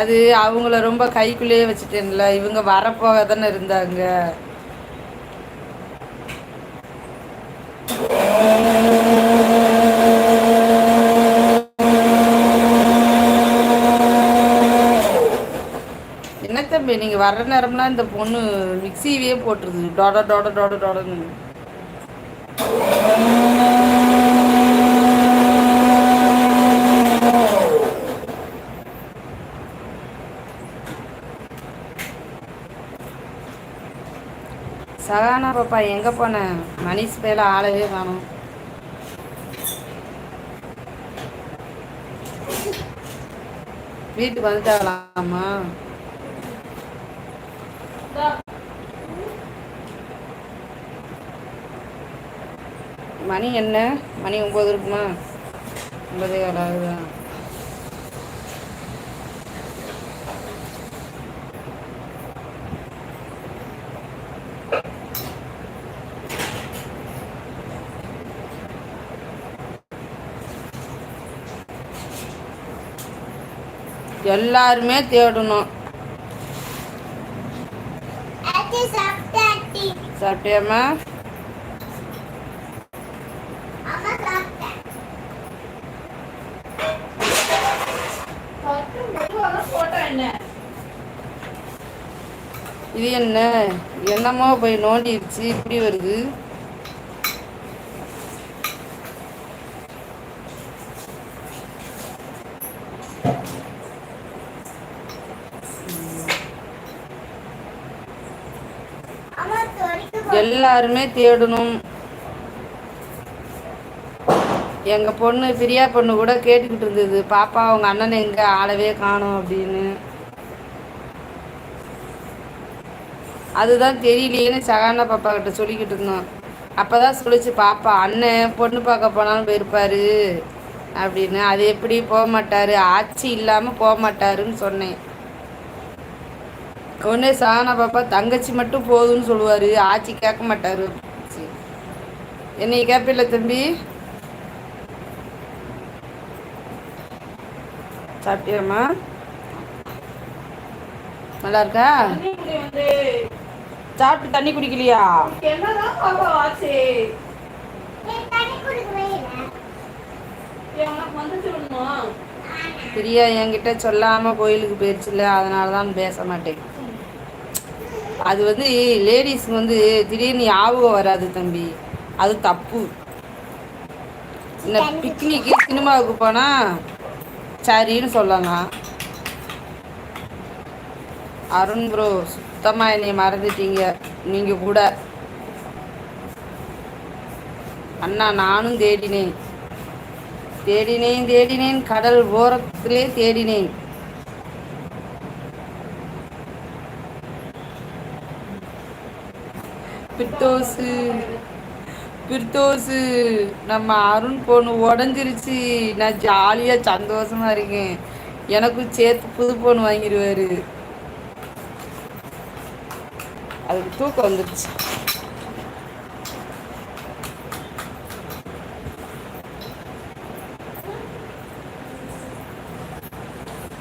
அது அவங்கள ரொம்ப கைக்குள்ளேயே வச்சுட்டேன்ல, இவங்க வரப்போக தானே இருந்தாங்க. என்ன தம்பி நீங்கள் வர்ற நேரம்லாம் இந்த பொண்ணு மிக்சியவே போட்டுருது, டொட டொட டொட டொடன்னு. சகானா பாப்பா எங்கே போனேன்? மணிஷ் பேல ஆளவே காணும். வீட்டுக்கு வந்துட்டாங்களாமா? மணி என்ன? மணி 9 இருக்குமா? 9:15 ஆகுதான். எல்லாருமே தேடணும். சாப்பிட்டியாம்மா? இது என்ன? என்னமோ போய் நோண்டிடுச்சு, இப்படி வருது. எல்லாருமே தேடணும். எங்கள் பொண்ணு பிரியா பொண்ணு கூட கேட்டுக்கிட்டு இருந்தது, பாப்பா அவங்க அண்ணனை எங்கே ஆளவே காணோம் அப்படின்னு. அதுதான் தெரியலையேன்னு சகானா பாப்பா கிட்ட சொல்லிக்கிட்டு இருந்தோம். அப்போ தான் சொல்லிச்சு, பாப்பா அண்ணன் பொண்ணு பார்க்க போனாலும் போயிருப்பாரு அப்படின்னு. அது எப்படி போக மாட்டார், ஆட்சி இல்லாமல் போக மாட்டாருன்னு சொன்னேன். உடனே சகானா பாப்பா தங்கச்சி மட்டும் போதும்னு சொல்லுவார், ஆட்சி கேட்க மாட்டார். என்னை கேட்பில்ல தம்பி? சாப்பிட்டியாம்மா? நல்லா இருக்கா? சாப்பிட்டு தண்ணி குடிக்கலையா? பிரியா என்கிட்ட சொல்லாம கோயிலுக்கு போயிடுச்சுல, அதனால தான் பேச மாட்டேன். அது வந்து லேடிஸ் வந்து திடீர்னு ஞாபகம் வராது தம்பி, அது தப்பு. இந்த பிக்னிக்கு சினிமாவுக்கு போனா சரின்னு சொல்லலாம். அருண் ப்ரோ சுத்தமாக என்னை மறந்துட்டீங்க நீங்கள் கூட. அண்ணா நானும் தேடினேன் தேடினேன் தேடினேன், கடல் ஓரத்திலே தேடினேன். பிர்தோசு பிர்தோசு நம்ம அருண் பொண்ணு உடஞ்சிருச்சு. நான் ஜாலியாக சந்தோஷமா இருக்கேன். எனக்கும் சேர்த்து புது பொண்ணு வாங்கிடுவாரு. அதுக்கு தூக்கம் வந்துடுச்சு.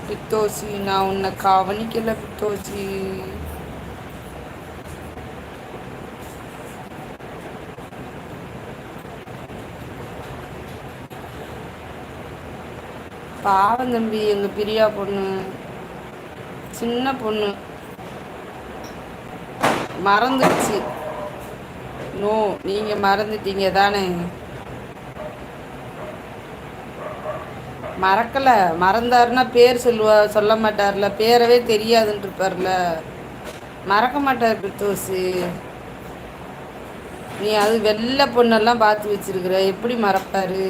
பித்தோசி நான் உன்னை கவனிக்கல பித்தோசி. பாவம் தம்பி, எங்கள் பிரியா பொண்ணு சின்ன பொண்ணு மறந்துடுச்சு. நோ, நீங்கள் மறந்துட்டீங்க தானே? மறக்கலை. மறந்தாருன்னா பேர் சொல்ல மாட்டார்ல, பேரவே தெரியாதுன்னு இருப்பார்ல. மறக்க மாட்டார் பித்தோசி. நீ அது வெள்ளை பொண்ணெல்லாம் பார்த்து வச்சிருக்கிற, எப்படி மறப்பாரு?